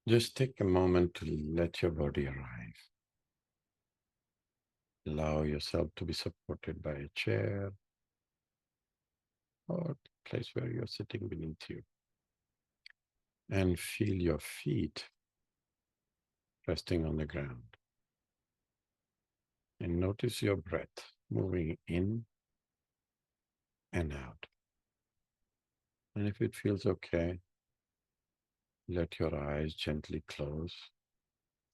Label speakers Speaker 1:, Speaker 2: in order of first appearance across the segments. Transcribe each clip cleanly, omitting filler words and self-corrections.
Speaker 1: Just take a moment to let your body arrive. Allow yourself to be supported by a chair or a place where you're sitting beneath you. And feel your feet resting on the ground. And notice your breath moving in and out. And if it feels okay, let your eyes gently close,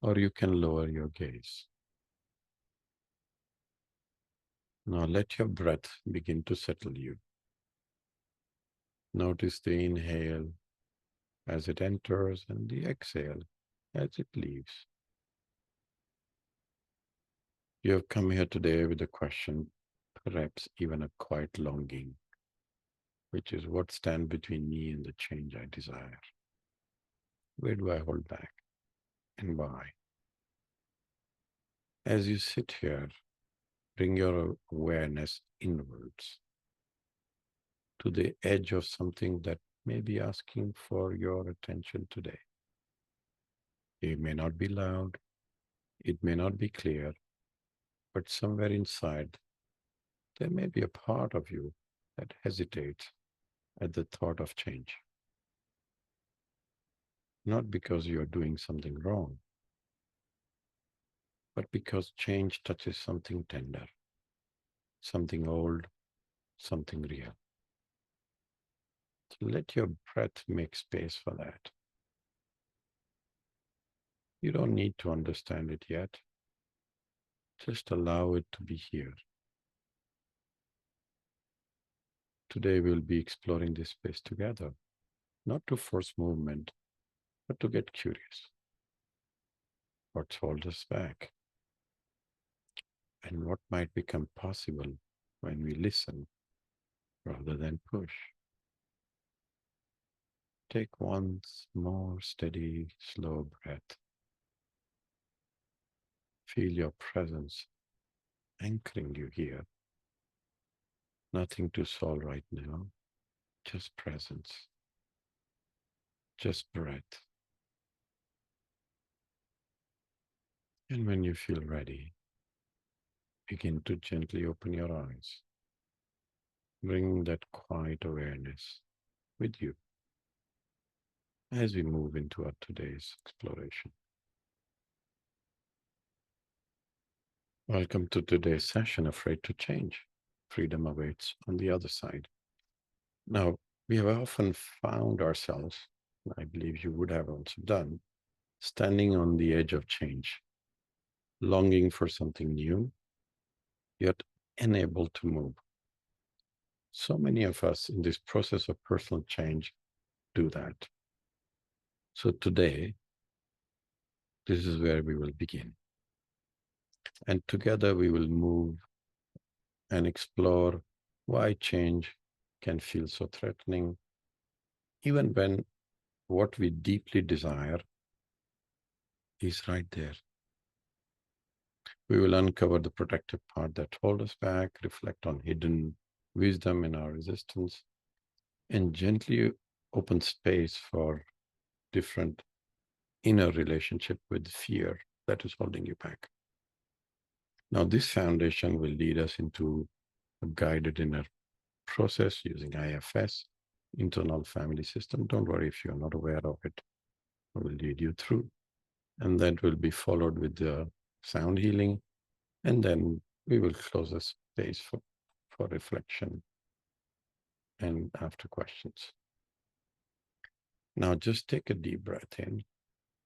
Speaker 1: or you can lower your gaze. Now let your breath begin to settle you. Notice the inhale as it enters and the exhale as it leaves. You have come here today with a question, perhaps even a quiet longing, which is what stands between me and the change I desire? Where do I hold back and why? As you sit here, bring your awareness inwards to the edge of something that may be asking for your attention today. It may not be loud, it may not be clear, but somewhere inside, there may be a part of you that hesitates at the thought of change. Not because you are doing something wrong, but because change touches something tender, something old, something real. So let your breath make space for that. You don't need to understand it yet. Just allow it to be here. Today we'll be exploring this space together, not to force movement, but to get curious. What's hold us back? And what might become possible when we listen rather than push? Take one more steady, slow breath. Feel your presence anchoring you here. Nothing to solve right now, just presence, just breath. And when you feel ready, begin to gently open your eyes. Bring that quiet awareness with you as we move into our today's exploration. Welcome to today's session, Afraid to Change. Freedom awaits on the other side. Now, we have often found ourselves, I believe you would have also done, standing on the edge of change, longing for something new, yet unable to move. So many of us in this process of personal change do that. So today, this is where we will begin. And together we will move and explore why change can feel so threatening, even when what we deeply desire is right there. We will uncover the protective part that hold us back, reflect on hidden wisdom in our resistance, and gently open space for different inner relationship with fear that is holding you back. Now, this foundation will lead us into a guided inner process using IFS, internal family system. Don't worry if you're not aware of it. I will lead you through. And that will be followed with the sound healing. And then we will close the space for reflection and after questions. Now just take a deep breath in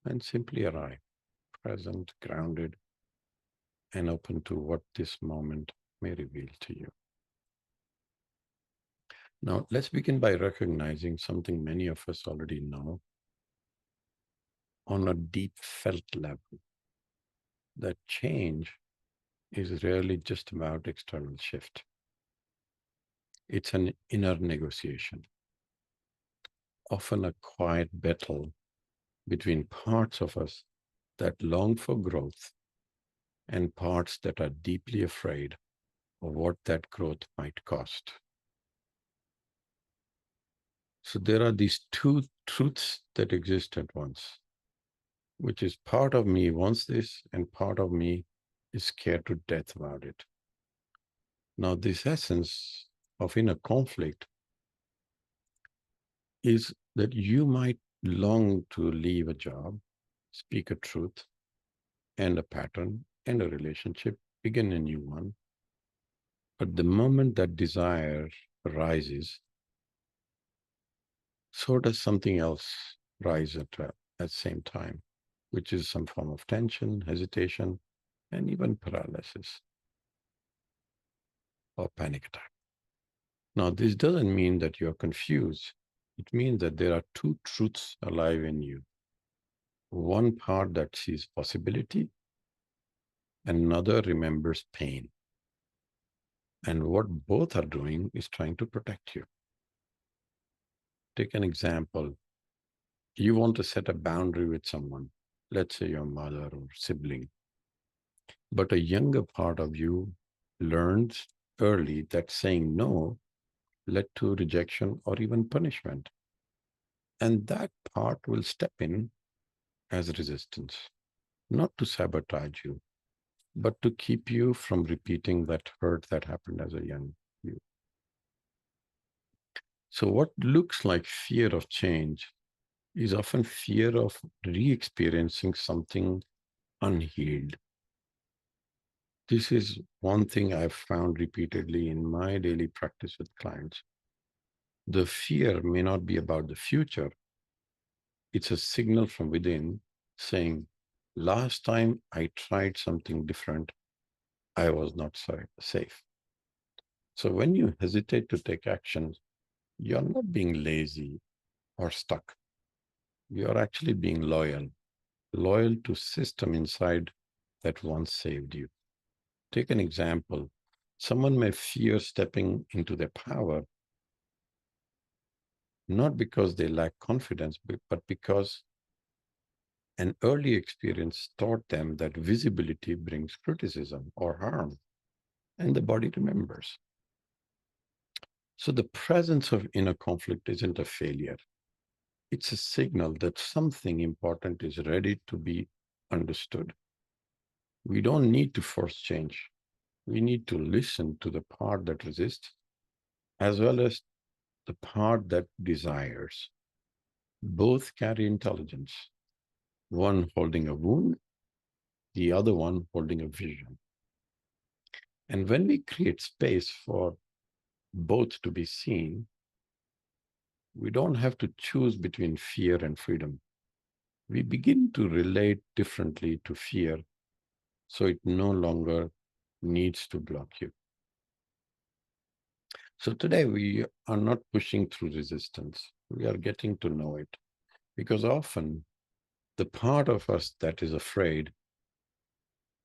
Speaker 1: and simply arrive, present, grounded, and open to what this moment may reveal to you. Now, let's begin by recognizing something many of us already know on a deep felt level, that change is rarely just about external shift. It's an inner negotiation, often a quiet battle between parts of us that long for growth and parts that are deeply afraid of what that growth might cost. So there are these two truths that exist at once. which is part of me wants this and part of me is scared to death about it. Now, this essence of inner conflict is that you might long to leave a job, speak a truth, end a pattern, end a relationship, begin a new one. But the moment that desire arises, so does something else rise at the same time, which is some form of tension, hesitation, and even paralysis or panic attack. Now, this doesn't mean that you're confused. It means that there are two truths alive in you. One part that sees possibility, and another remembers pain. And what both are doing is trying to protect you. Take an example. You want to set a boundary with someone, let's say your mother or sibling, but a younger part of you learns early that saying no led to rejection or even punishment. And that part will step in as resistance, not to sabotage you, but to keep you from repeating that hurt that happened as a young you. So, what looks like fear of change is often fear of re experiencing something unhealed. This is one thing I've found repeatedly in my daily practice with clients. The fear may not be about the future, it's a signal from within saying, last time I tried something different, I was not safe. So when you hesitate to take action, you're not being lazy or stuck. You're actually being loyal to system inside that once saved you. Take an example. Someone may fear stepping into their power, not because they lack confidence, but because an early experience taught them that visibility brings criticism or harm, and the body remembers. So the presence of inner conflict isn't a failure. It's a signal that something important is ready to be understood. We don't need to force change. We need to listen to the part that resists as well as the part that desires. Both carry intelligence, one holding a wound, the other one holding a vision. And when we create space for both to be seen, we don't have to choose between fear and freedom. We begin to relate differently to fear, so it no longer needs to block you. So today we are not pushing through resistance. We are getting to know it because often the part of us that is afraid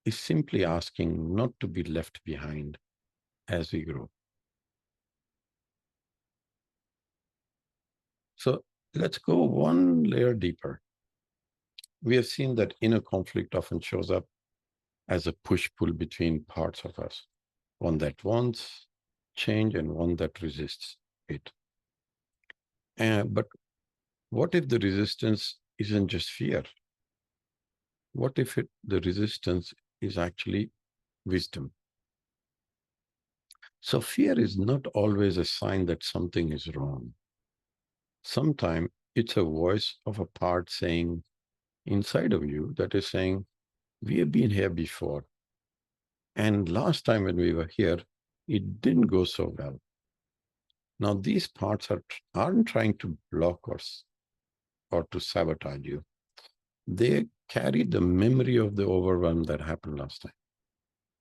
Speaker 1: is simply asking not to be left behind as we grow. So let's go one layer deeper. We have seen that inner conflict often shows up as a push-pull between parts of us, one that wants change and one that resists it. But what if the resistance isn't just fear? What if the resistance is actually wisdom? So fear is not always a sign that something is wrong. Sometimes it's a voice of a part saying inside of you that is saying, we have been here before. And last time when we were here, it didn't go so well. Now, these parts aren't trying to block us or to sabotage you. They carry the memory of the overwhelm that happened last time.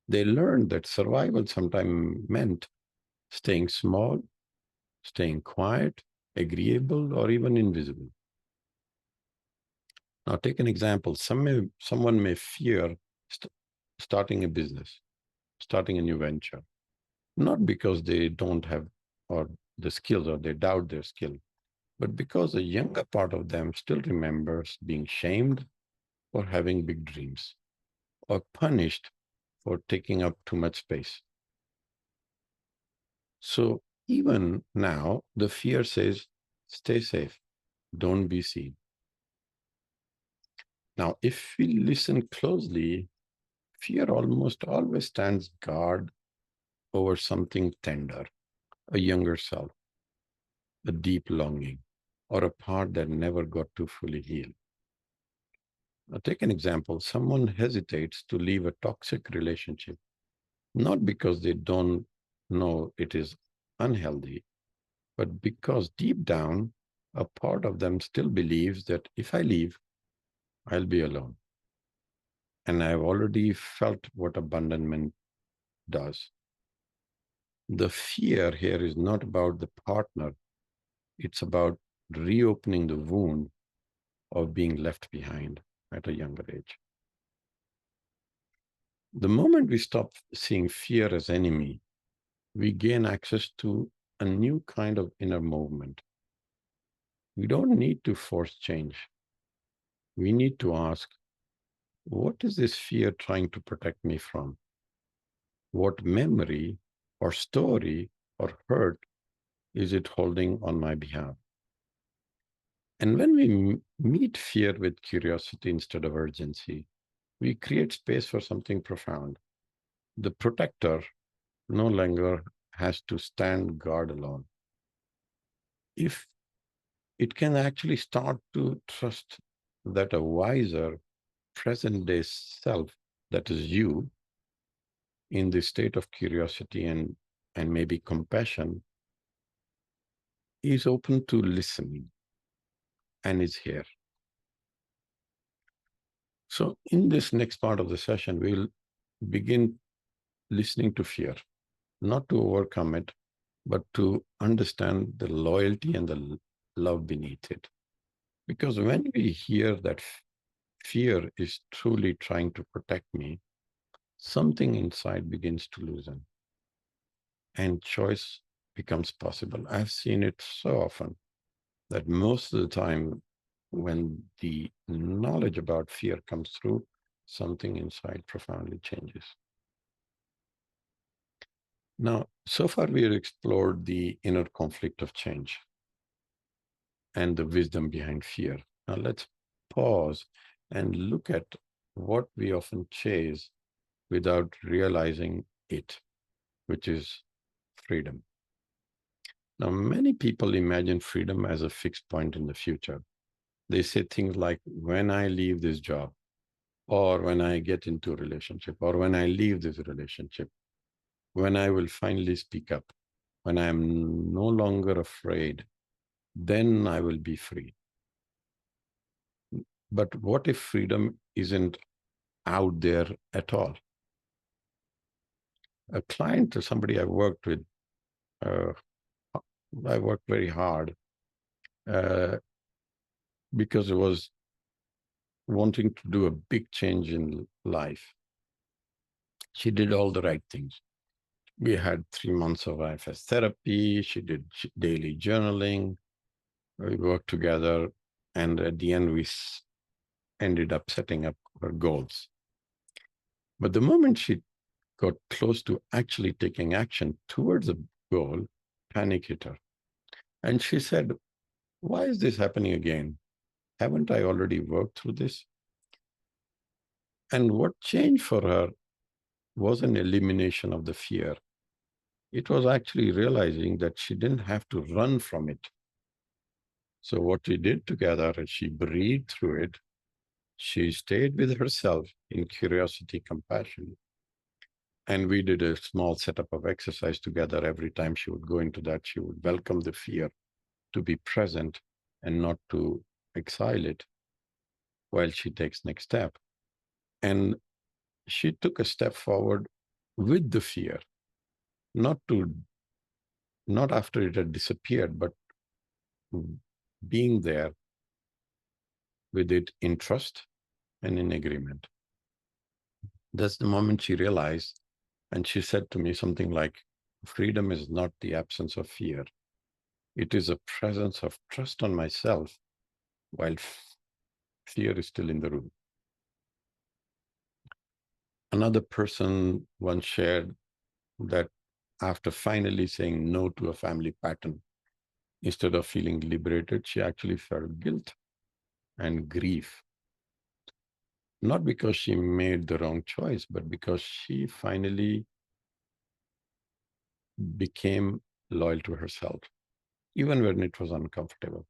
Speaker 1: They learned that survival sometimes meant staying small, staying quiet, agreeable, or even invisible. Now, take an example. Someone may fear starting a business, starting a new venture, not because they don't have or the skills or they doubt their skill, but because a younger part of them still remembers being shamed for having big dreams or punished for taking up too much space. So even now, the fear says, stay safe, don't be seen. Now, if we listen closely, fear almost always stands guard over something tender, a younger self, a deep longing, or a part that never got to fully heal. Now, take an example. Someone hesitates to leave a toxic relationship, not because they don't know it is unhealthy, but because deep down, a part of them still believes that if I leave, I'll be alone. And I've already felt what abandonment does. The fear here is not about the partner, it's about reopening the wound of being left behind at a younger age. The moment we stop seeing fear as enemy, we gain access to a new kind of inner movement. We don't need to force change. We need to ask, what is this fear trying to protect me from? What memory or story or hurt is it holding on my behalf? And when we meet fear with curiosity instead of urgency, we create space for something profound. The protector no longer has to stand guard alone. If it can actually start to trust that a wiser present day self, that is you, in the state of curiosity and maybe compassion, is open to listening and is here. So in this next part of the session, we'll begin listening to fear, not to overcome it, but to understand the loyalty and the love beneath it. Because when we hear that fear is truly trying to protect me, something inside begins to loosen and choice becomes possible. I've seen it so often that most of the time when the knowledge about fear comes through, something inside profoundly changes. Now, so far we have explored the inner conflict of change and the wisdom behind fear. Now let's pause and look at what we often chase without realizing it, which is freedom. Now, many people imagine freedom as a fixed point in the future. They say things like, when I leave this job, or when I get into a relationship, or when I leave this relationship, when I will finally speak up, when I am no longer afraid, then I will be free. But what if freedom isn't out there at all? A client or somebody I worked with, uh, I worked very hard uh, because it was wanting to do a big change in life. She did all the right things. We had 3 months of IFS therapy. She did daily journaling. We worked together. And at the end, we ended up setting up her goals. But the moment she got close to actually taking action towards a goal, panic hit her. And she said, why is this happening again? Haven't I already worked through this? And what changed for her was an elimination of the fear. It was actually realizing that she didn't have to run from it. So what we did together is she breathed through it. She stayed with herself in curiosity, compassion. And we did a small setup of exercise together. Every time she would go into that, she would welcome the fear to be present and not to exile it while she takes next step. And she took a step forward with the fear, not after it had disappeared, but being there with it in trust and in agreement. That's the moment she realized, and she said to me something like, freedom is not the absence of fear. It is a presence of trust on myself while fear is still in the room. Another person once shared that after finally saying no to a family pattern, instead of feeling liberated, she actually felt guilt and grief. Not because she made the wrong choice, but because she finally became loyal to herself, even when it was uncomfortable.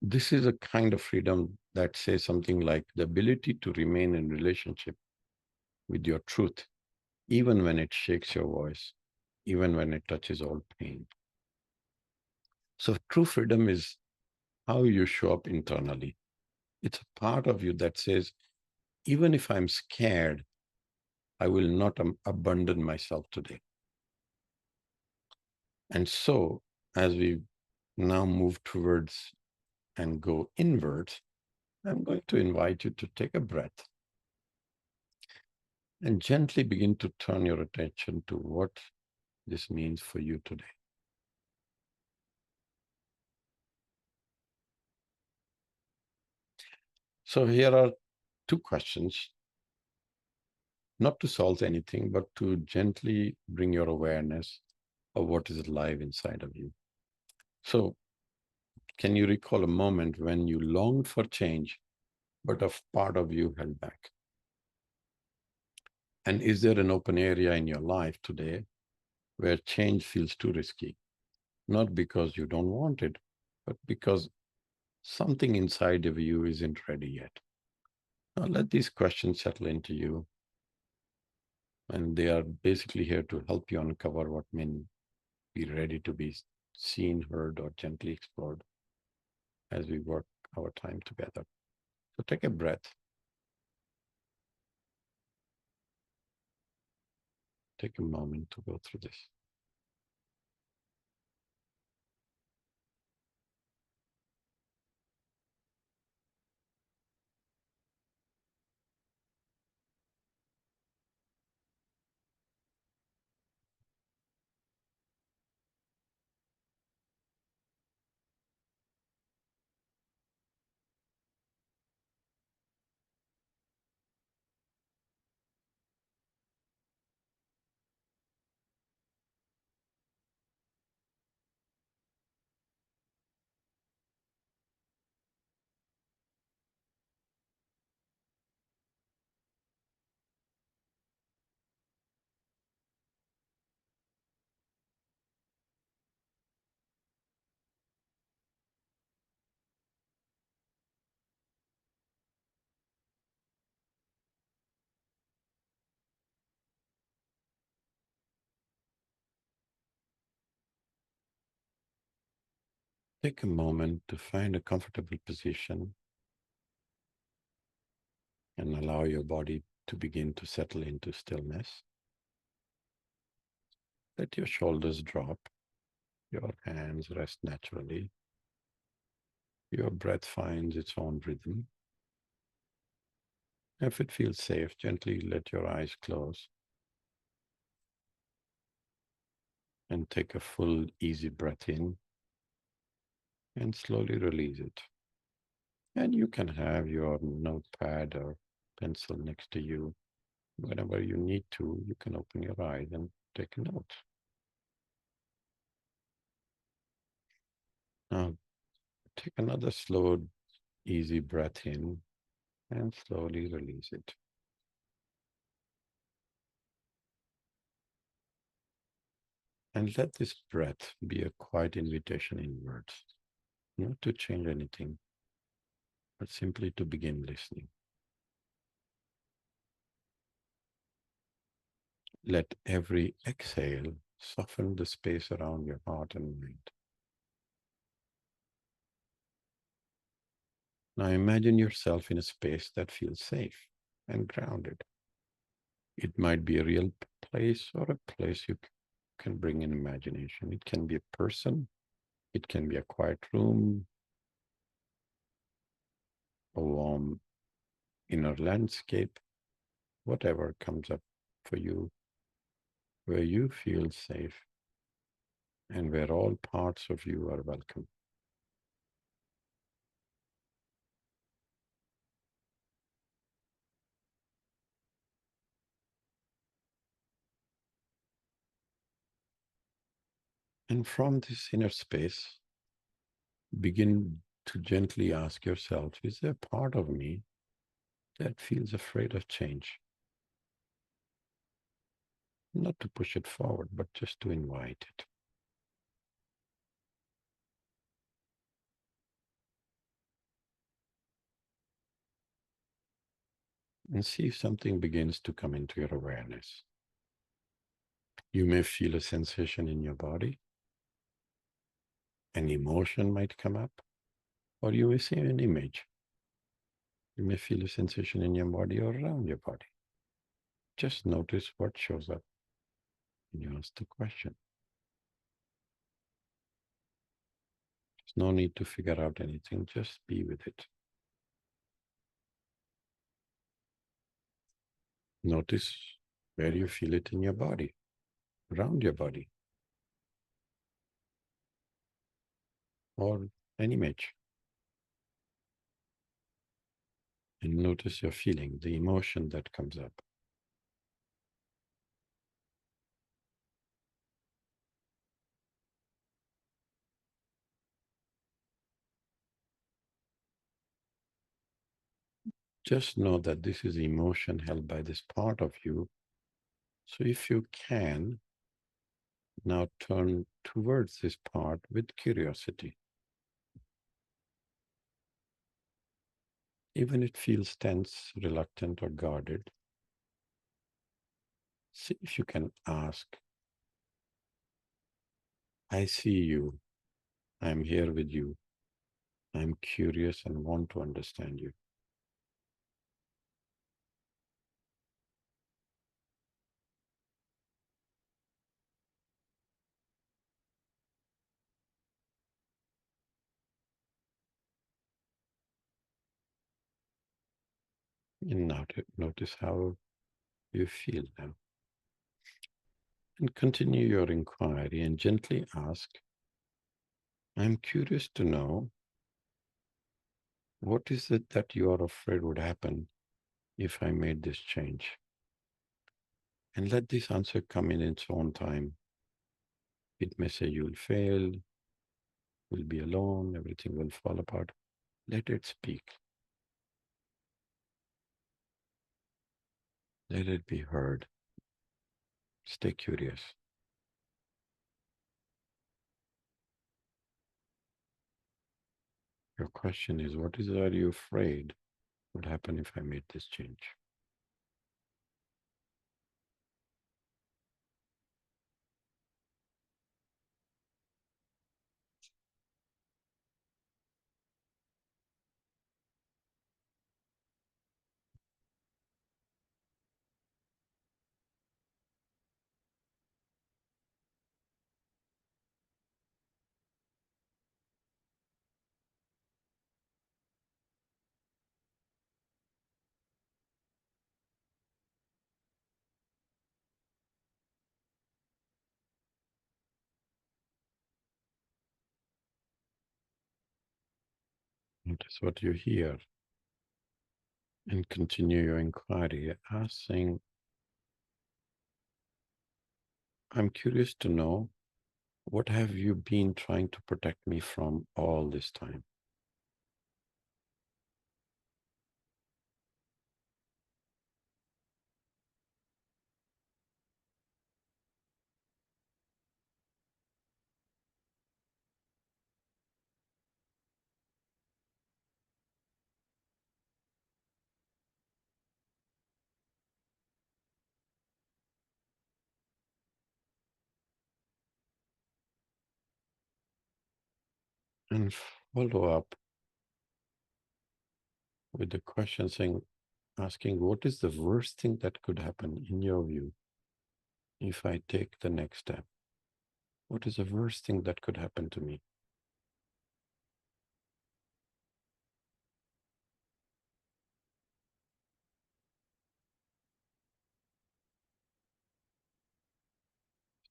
Speaker 1: This is a kind of freedom that says something like the ability to remain in relationship with your truth, even when it shakes your voice, even when it touches old pain. So true freedom is how you show up internally. It's a part of you that says, even if I'm scared, I will not abandon myself today. And so, as we now move towards and go inwards, I'm going to invite you to take a breath and gently begin to turn your attention to what this means for you today. So here are two questions, not to solve anything, but to gently bring your awareness of what is alive inside of you. So can you recall a moment when you longed for change, but a part of you held back? And is there an open area in your life today where change feels too risky? Not because you don't want it, but because something inside of you isn't ready yet. Now let these questions settle into you, and they are basically here to help you uncover what may be ready to be seen, heard, or gently explored as we work our time together. So take a breath, take a moment to go through this. Take a moment to find a comfortable position and allow your body to begin to settle into stillness. Let your shoulders drop, your hands rest naturally. Your breath finds its own rhythm. If it feels safe, gently let your eyes close and take a full, easy breath in and slowly release it. And you can have your notepad or pencil next to you. Whenever you need to, you can open your eyes and take a note. Now, take another slow, easy breath in and slowly release it. And let this breath be a quiet invitation inwards, not to change anything, but simply to begin listening. Let every exhale soften the space around your heart and mind. Now imagine yourself in a space that feels safe and grounded. It might be a real place or a place you can bring in imagination. It can be a person, it can be a quiet room, a warm inner landscape, whatever comes up for you, where you feel safe and where all parts of you are welcome. And from this inner space, begin to gently ask yourself, is there a part of me that feels afraid of change. Not to push it forward, but just to invite it. And see if something begins to come into your awareness. You may feel a sensation in your body. An emotion might come up, or you may see an image. You may feel a sensation in your body or around your body. Just notice what shows up when you ask the question. There's no need to figure out anything, just be with it. Notice where you feel it in your body, around your body, or an image. And notice your feeling, the emotion that comes up. Just know that this is emotion held by this part of you. So if you can, now turn towards this part with curiosity. Even if it feels tense, reluctant, or guarded, see if you can ask, I see you. I'm here with you. I'm curious and want to understand you. And now notice how you feel now. And continue your inquiry and gently ask, I'm curious to know, what is it that you are afraid would happen if I made this change? And let this answer come in its own time. It may say you'll fail, you'll be alone, everything will fall apart. Let it speak. Let it be heard. Stay curious. Your question is, are you afraid would happen if I made this change? Notice what you hear and continue your inquiry, asking, I'm curious to know, what have you been trying to protect me from all this time? And follow up with the question saying, asking, what is the worst thing that could happen in your view if I take the next step? What is the worst thing that could happen to me?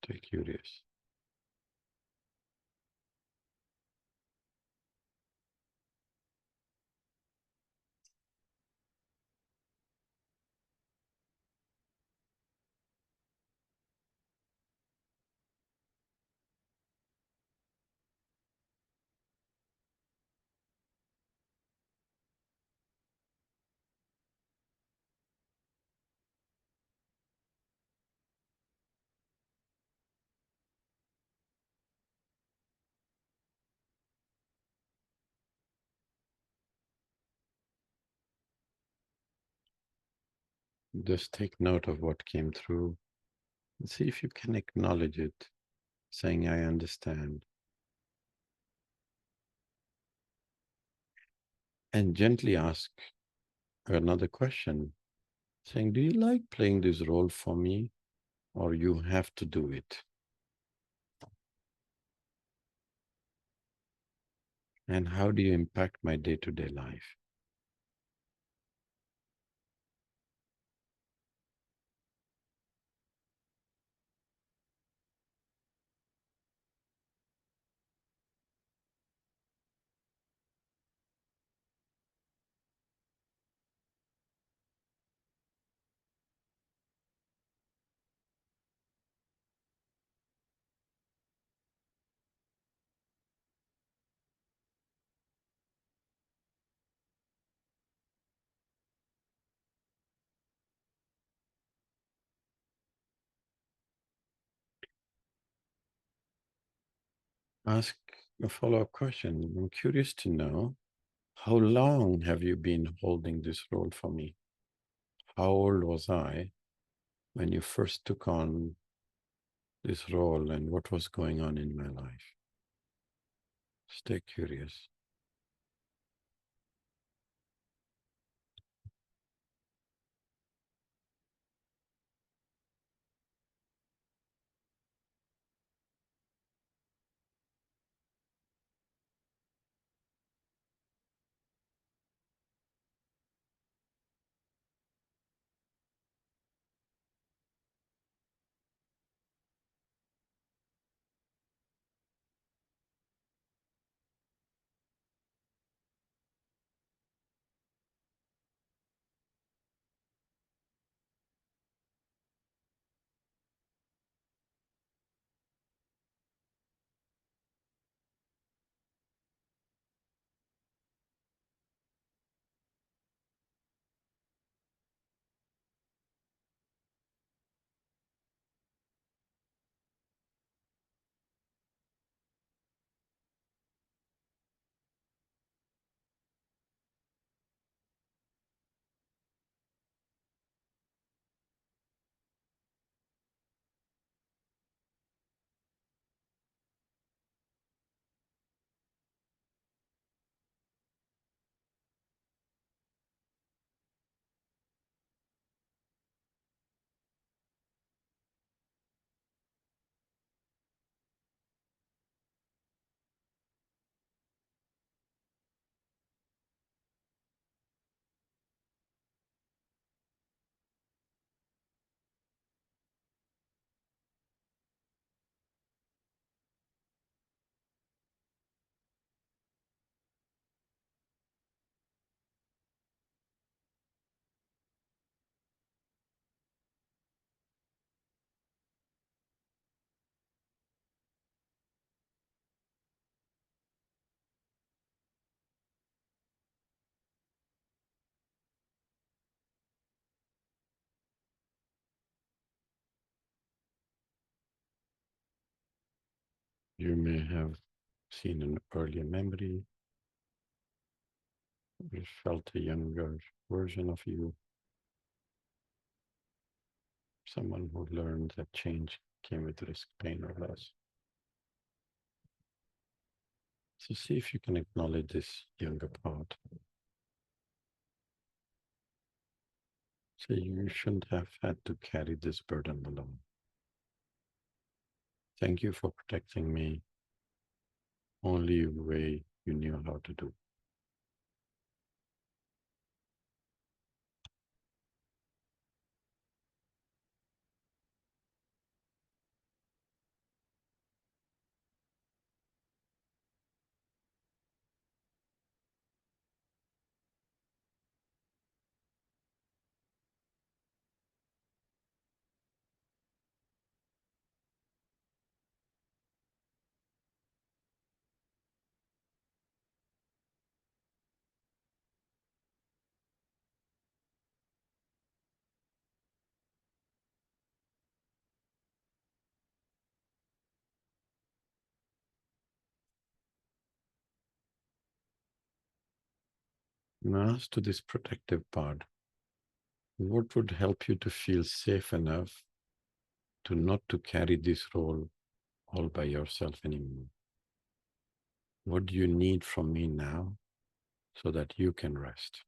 Speaker 1: Stay curious. Just take note of what came through and see if you can acknowledge it, saying, I understand. And gently ask another question, saying, do you like playing this role for me, or you have to do it? And how do you impact my day-to-day life? Ask a follow-up question. I'm curious to know, how long have you been holding this role for me? How old was I when you first took on this role, and what was going on in my life? Stay curious. You may have seen an earlier memory, you felt a younger version of you, someone who learned that change came with risk, pain, or loss. So see if you can acknowledge this younger part. So you shouldn't have had to carry this burden alone. Thank you for protecting me only the way you knew how to do. Now as to this protective part, What would help you to feel safe enough to not to carry this role all by yourself anymore? What do you need from me now so that you can rest?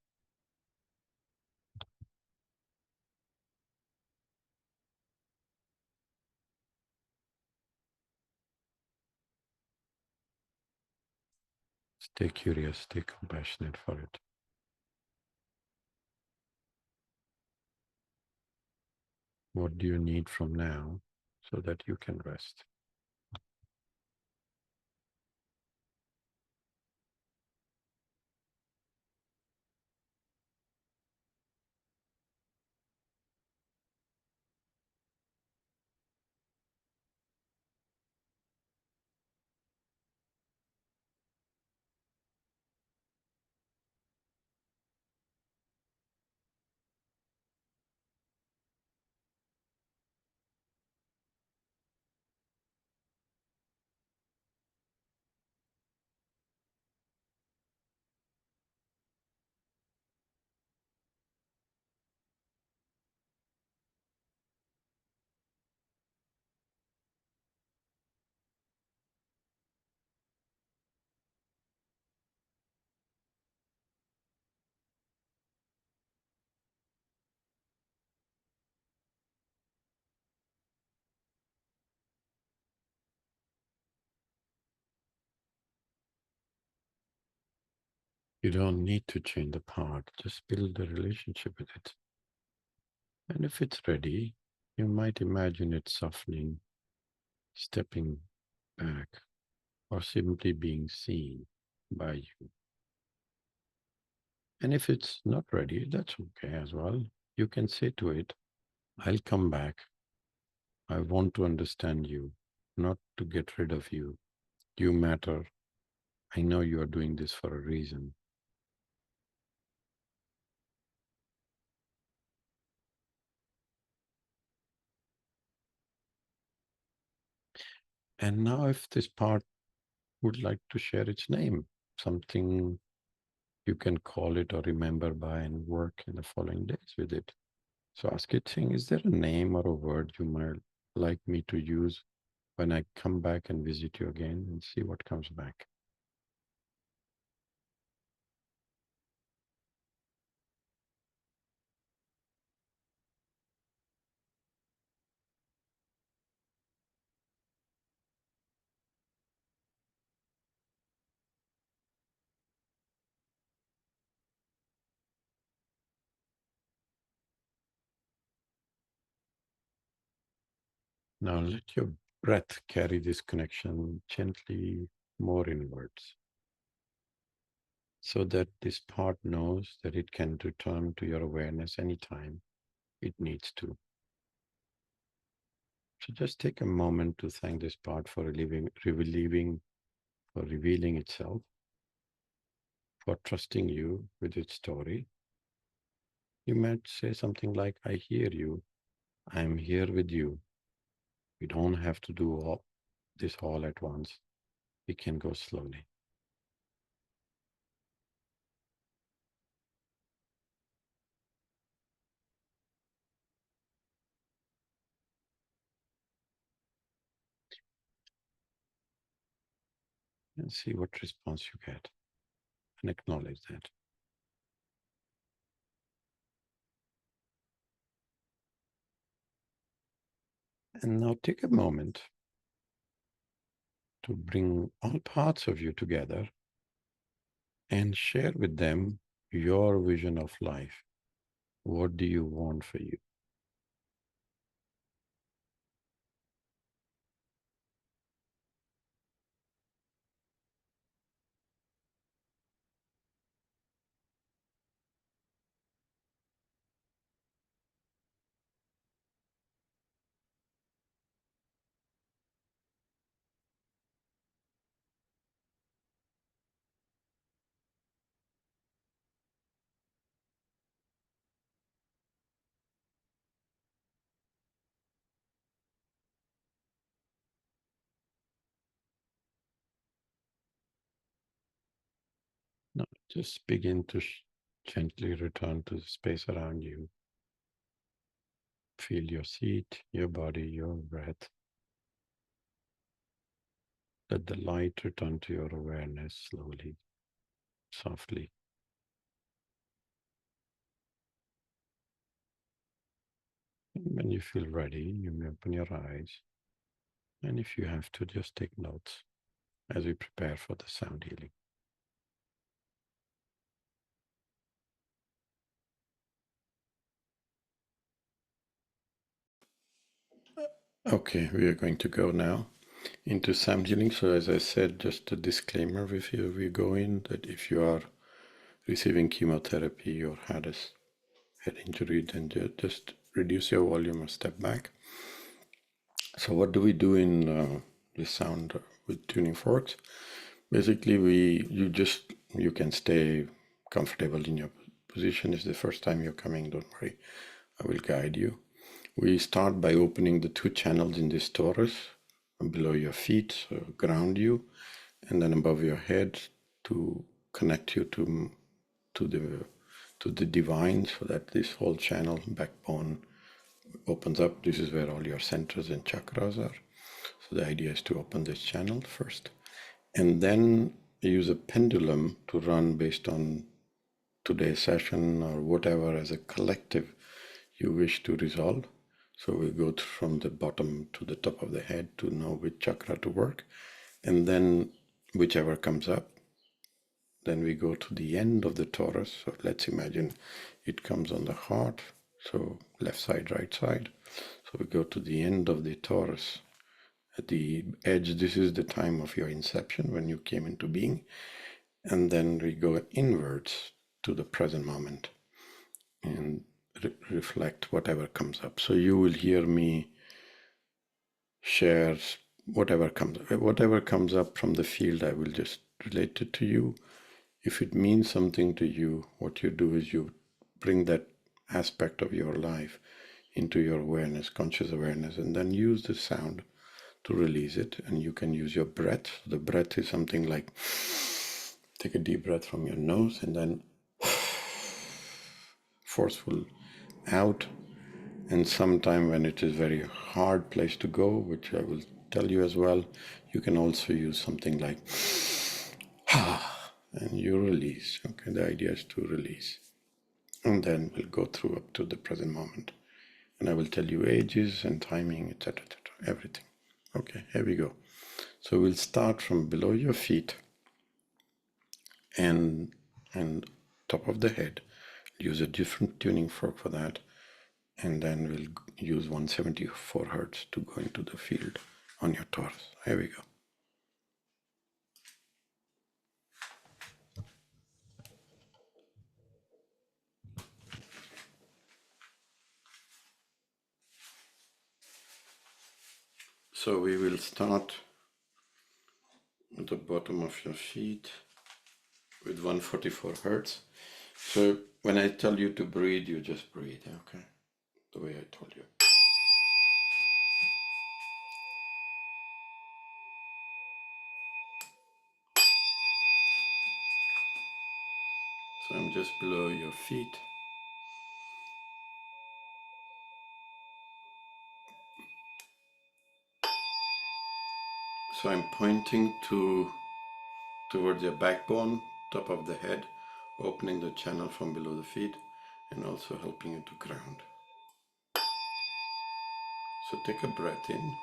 Speaker 1: Stay curious, stay compassionate for it. What do you need from now so that you can rest? You don't need to change the part, just build the relationship with it. And if it's ready, you might imagine it softening, stepping back, or simply being seen by you. And if it's not ready, that's okay as well. You can say to it, I'll come back. I want to understand you, not to get rid of you. You matter. I know you are doing this for a reason. And now, if this part would like to share its name, something you can call it or remember by and work in the following days with it. So ask it, saying, is there a name or a word you might like me to use when I come back and visit you again, and see what comes back? Now let your breath carry this connection gently more inwards, so that this part knows that it can return to your awareness anytime it needs to. So just take a moment to thank this part for for revealing itself, for trusting you with its story. You might say something like, I hear you. I'm here with you. We don't have to do this all at once. We can go slowly. And see what response you get and acknowledge that. And now take a moment to bring all parts of you together and share with them your vision of life. What do you want for you? Now just begin to gently return to the space around you. Feel your seat, your body, your breath. Let the light return to your awareness slowly, softly. And when you feel ready, you may open your eyes. And if you have to, just take notes as we prepare for the sound healing. Okay, we are going to go now into sound healing. So as I said, just a disclaimer before we go in, that if you are receiving chemotherapy or had a head injury, then just reduce your volume or step back. So what do we do in this sound with tuning forks? Basically, you can stay comfortable in your position. It's the first time you're coming, don't worry, I will guide you. We start by opening the two channels in this torus below your feet, so ground you, and then above your head to connect you to the divine, so that this whole channel, backbone, opens up. This is where all your centers and chakras are. So the idea is to open this channel first, and then use a pendulum to run based on today's session or whatever as a collective you wish to resolve. So we go from the bottom to the top of the head to know which chakra to work, and then whichever comes up, then we go to the end of the torus. So let's imagine it comes on the heart, so left side, right side. So we go to the end of the torus. At the edge, this is the time of your inception, when you came into being. And then we go inwards to the present moment and reflect whatever comes up. So you will hear me share whatever comes up from the field. I will just relate it to you. If it means something to you, what you do is you bring that aspect of your life into your awareness, conscious awareness, and then use the sound to release it. And you can use your breath. The breath is something like, take a deep breath from your nose and then forceful out. And sometime when it is very hard place to go, which I will tell you as well, you can also use something like and you release. Okay, the idea is to release. And then we'll go through up to the present moment. And I will tell you ages and timing, etc., everything. Okay, here we go. So we'll start from below your feet and top of the head. Use a different tuning fork for that. And then we'll use 174 hertz to go into the field on your torus. Here we go. So we will start at the bottom of your feet with 144 hertz. So when I tell you to breathe, you just breathe, okay? The way I told you. So I'm just below your feet. So I'm pointing towards your backbone, top of the head, opening the channel from below the feet, and also helping you to ground. So take a breath in.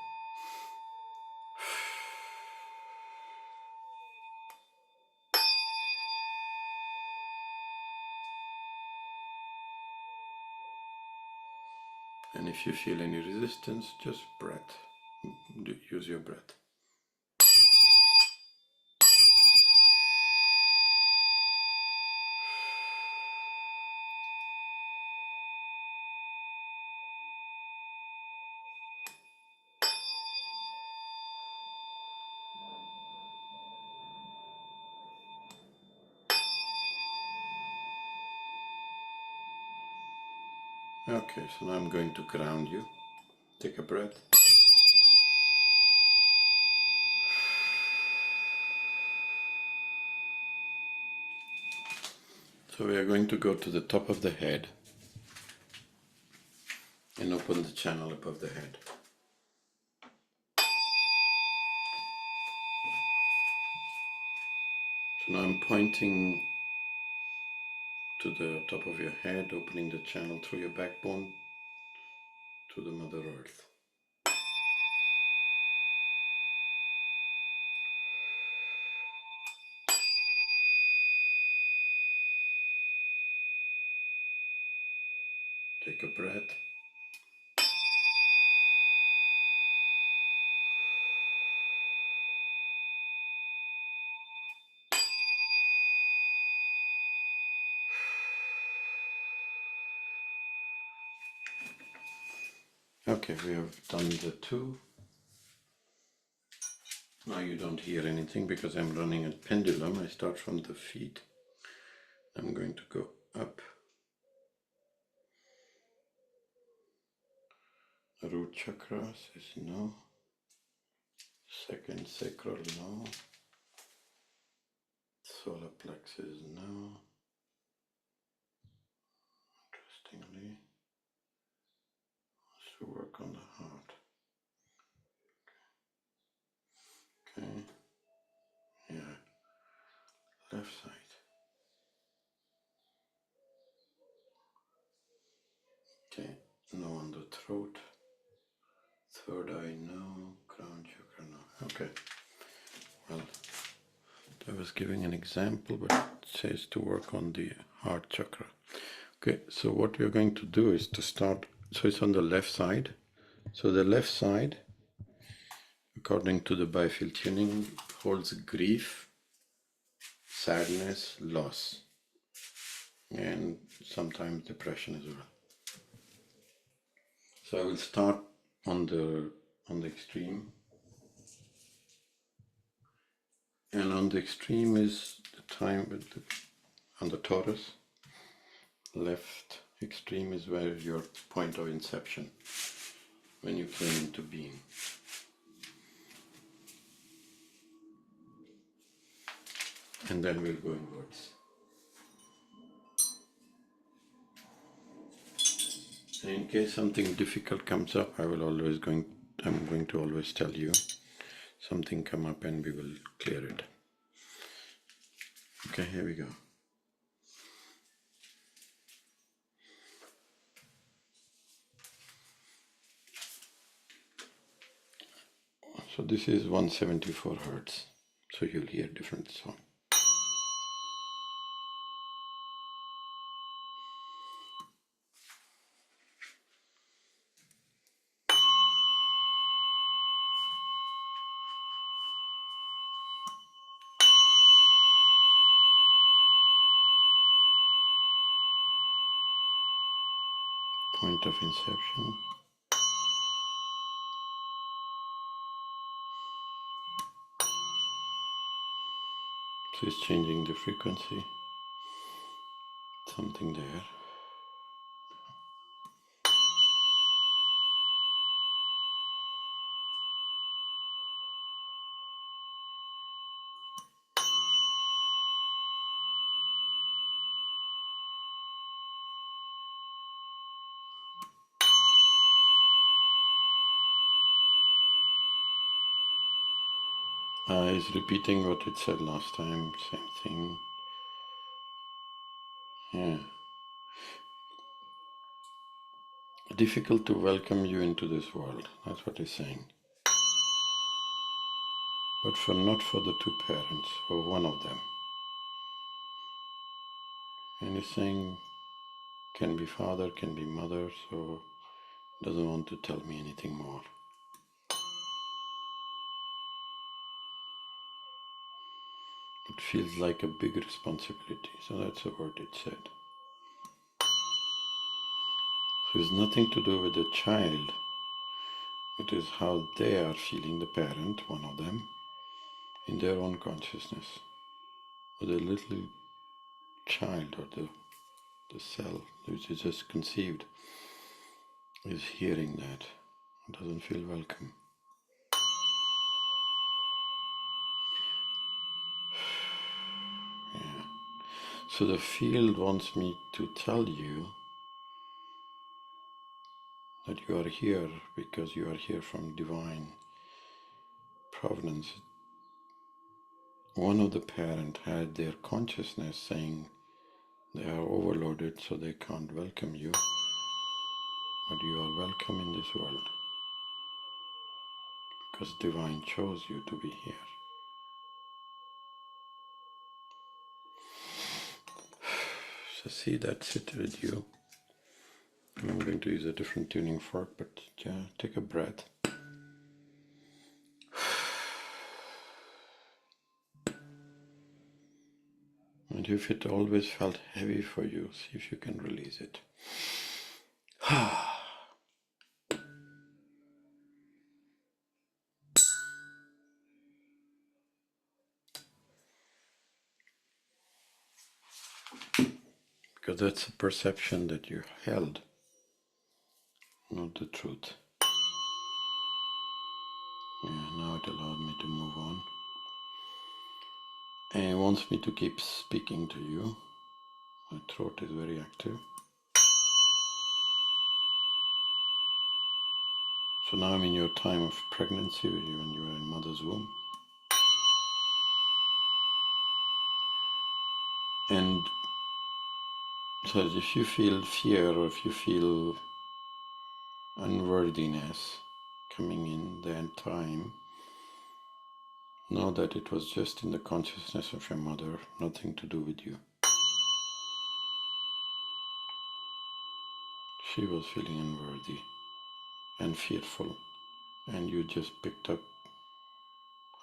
Speaker 1: And if you feel any resistance, just breath. Use your breath. Okay, so now I'm going to ground you. Take a breath. So we are going to go to the top of the head and open the channel above the head. So now I'm pointing to the top of your head, opening the channel through your backbone to the Mother Earth. Take a breath. Okay, we have done the two. Now you don't hear anything because I'm running a pendulum. I start from the feet. I'm going to go up. Root chakra says no. Second sacral, no. Solar plexus, no. Interestingly, let's work on the heart. Okay, yeah, left side. Okay, no on the throat. Third eye, no. Crown chakra, no. Okay, well, I was giving an example, but it says to work on the heart chakra. Okay, so what we're going to do is to start, so it's on the left side. So the left side, according to the biofield tuning, holds grief, sadness, loss, and sometimes depression as well. So I will start on the extreme, and on the extreme is the time with on the torus. Left extreme is where your point of inception, when you came into being. And then we'll go inwards. And in case something difficult comes up, I'm going to always tell you something come up and we will clear it. Okay, here we go. So this is 174 hertz. So you'll hear different sound. Point of inception. So it's changing the frequency. Something there. Is repeating what it said last time, same thing. Yeah. Difficult to welcome you into this world, that's what he's saying. But not for the two parents, for one of them. And he's saying, can be father, can be mother, so doesn't want to tell me anything more. It feels like a big responsibility, so that's the word it said. So it's nothing to do with the child, it is how they are feeling, the parent, one of them, in their own consciousness. Or the little child, or the cell which is just conceived, is hearing that, it doesn't feel welcome. Yeah. So the field wants me to tell you that you are here because you are here from divine providence. One of the parent had their consciousness saying they are overloaded so they can't welcome you, but you are welcome in this world because divine chose you to be here. So see, that's it with you. I'm going to use a different tuning fork, but take a breath. And if it always felt heavy for you, see if you can release it. Because that's a perception that you held, not the truth. Yeah, now it allowed me to move on. And it wants me to keep speaking to you. My throat is very active. So now I'm in your time of pregnancy, when you are in mother's womb. And so if you feel fear or if you feel unworthiness coming in that time, know that it was just in the consciousness of your mother, nothing to do with you. She was feeling unworthy and fearful, and you just picked up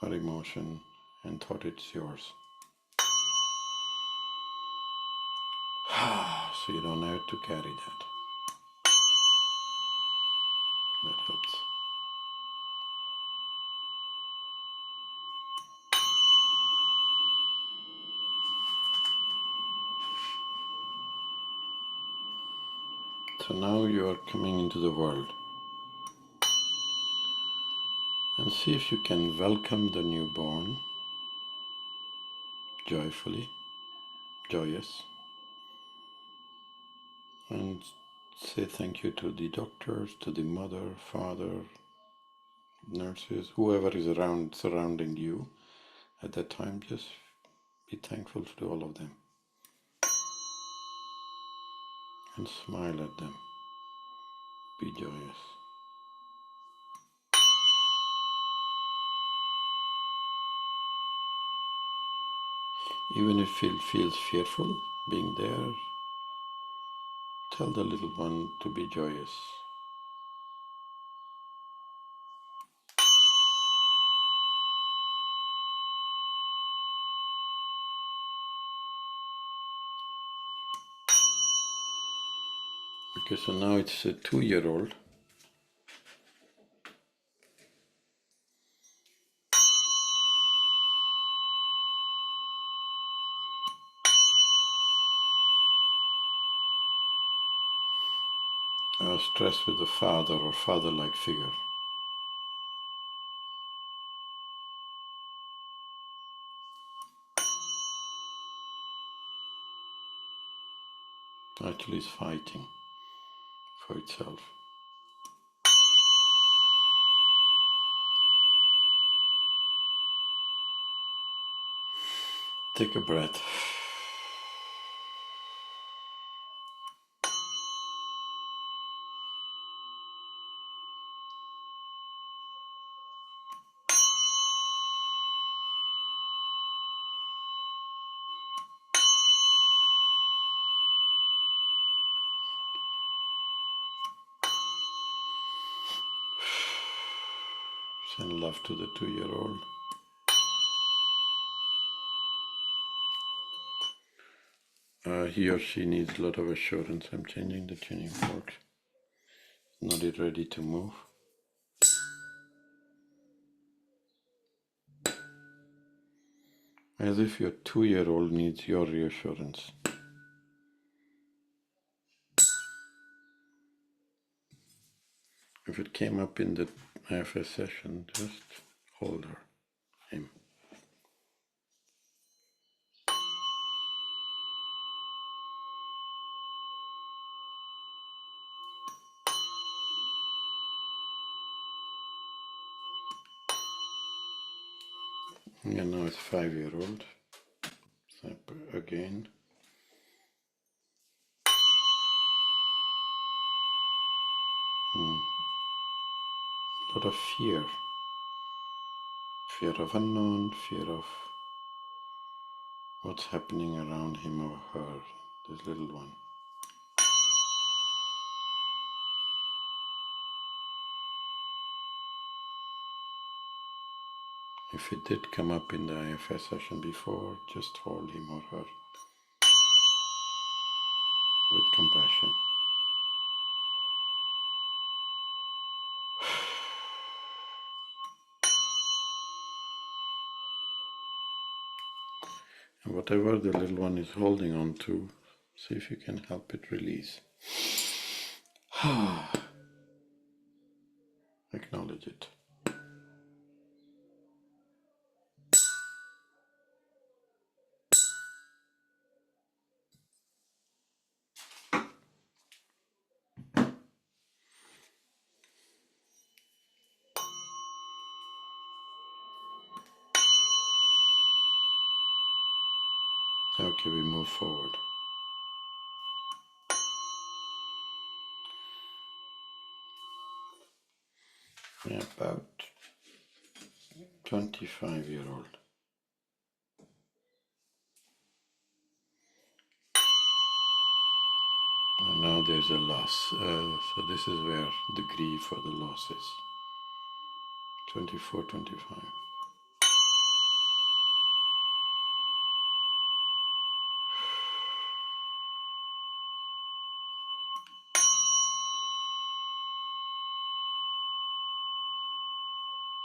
Speaker 1: her emotion and thought it's yours. So you don't have to carry that. That helps. So now you are coming into the world. And see if you can welcome the newborn joyfully, joyous, and say thank you to the doctors, to the mother, father, nurses, whoever is around, surrounding you at that time. Just be thankful to all of them and smile at them. Be joyous. Even if it feels fearful being there, tell the little one to be joyous. Okay, so now it's a 2-year-old. Stressed with a father or father-like figure. Actually is fighting for itself. Take a breath. Send love to the 2-year-old. He or she needs a lot of assurance. I'm changing the tuning fork. Not yet ready to move. As if your 2-year-old needs your reassurance. If it came up in the IFS session, just hold her, him. And now it's 5-year-old. Snap again. A lot of fear. Fear of unknown, fear of what's happening around him or her, this little one. If it did come up in the IFS session before, just hold him or her with compassion. And whatever the little one is holding on to, see if you can help it release. Acknowledge it. Okay, we move forward. Yeah, about 25-year-old. And now there's a loss. So this is where the grief or the loss is. 24, 25.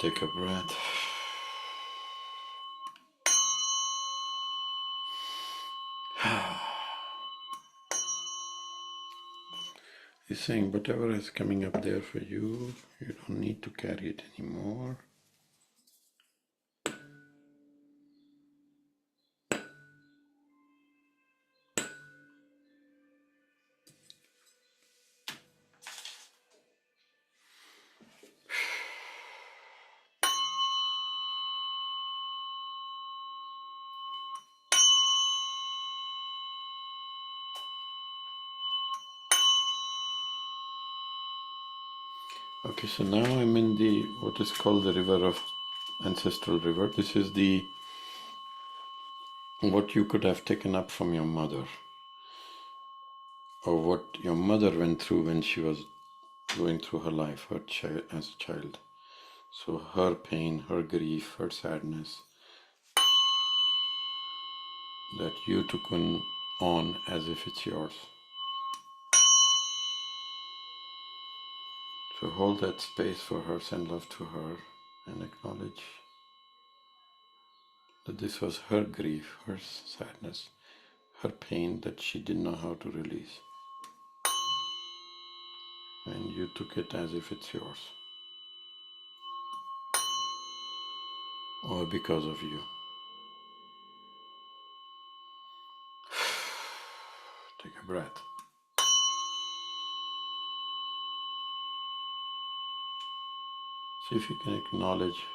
Speaker 1: Take a breath. He's saying whatever is coming up there for you, you don't need to carry it anymore. Okay, so now I'm in the what is called the river of ancestral river. This is the what you could have taken up from your mother, or what your mother went through when she was going through her life, her child as a child. So her pain, her grief, her sadness that you took on as if it's yours. So hold that space for her, send love to her, and acknowledge that this was her grief, her sadness, her pain that she didn't know how to release. And you took it as if it's yours, or because of you. Take a breath. See if you can acknowledge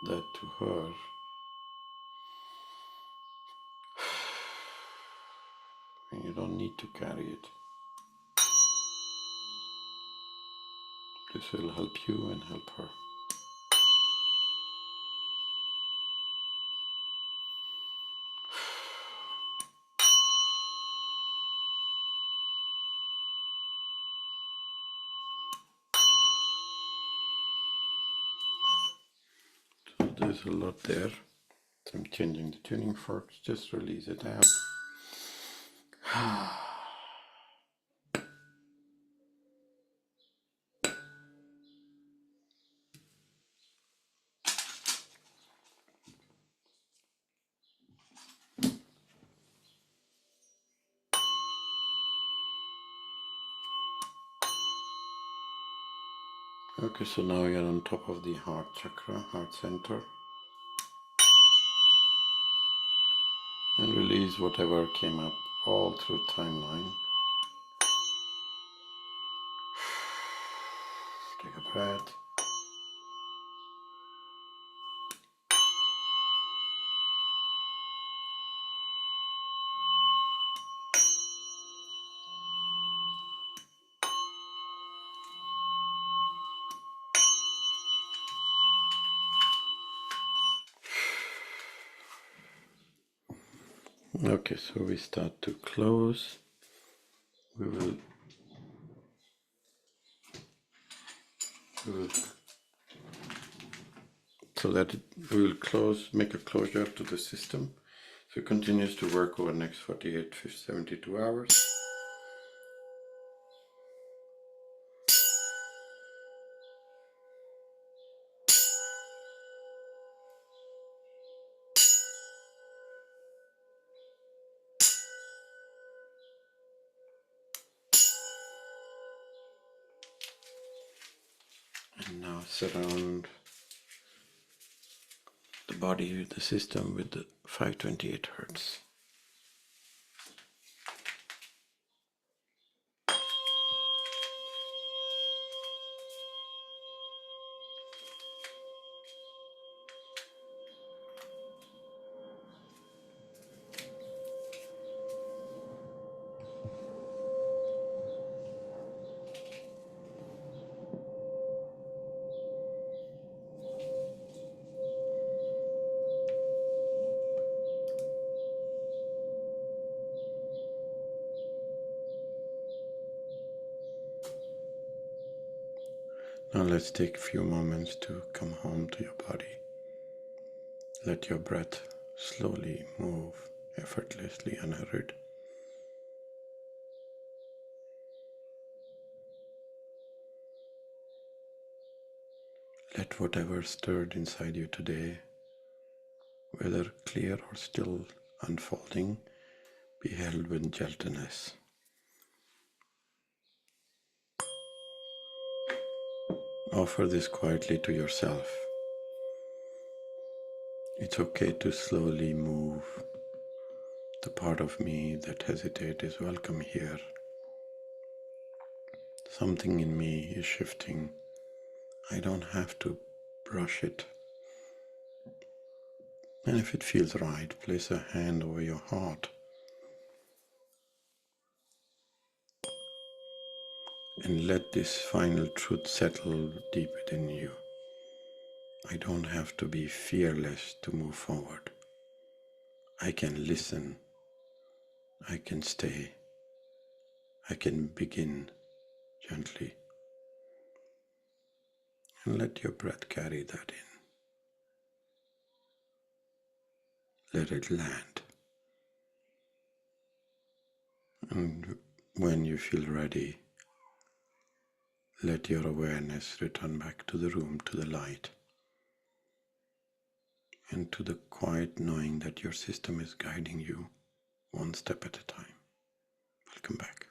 Speaker 1: that to her. And you don't need to carry it. This will help you and help her. So there's a lot there. So I'm changing the tuning forks, just release it out. Okay, so now you're on top of the heart chakra, heart center. And release whatever came up all through timeline. Take a breath. Okay, so we start to close. We will so that we will close, make a closure to the system. So it continues to work over the next 48, 72 hours. And now surround the body, the system with the 528 hertz. Now let's take a few moments to come home to your body. Let your breath slowly move effortlessly, unhurried. Let whatever stirred inside you today, whether clear or still unfolding, be held with gentleness. Offer this quietly to yourself. It's okay to slowly move. The part of me that hesitates is welcome here. Something in me is shifting. I don't have to brush it. And if it feels right, place a hand over your heart and let this final truth settle deep within you. I don't have to be fearless to move forward. I can listen. I can stay. I can begin gently. And let your breath carry that in. Let it land. And when you feel ready, let your awareness return back to the room, to the light, and to the quiet knowing that your system is guiding you one step at a time. Welcome back.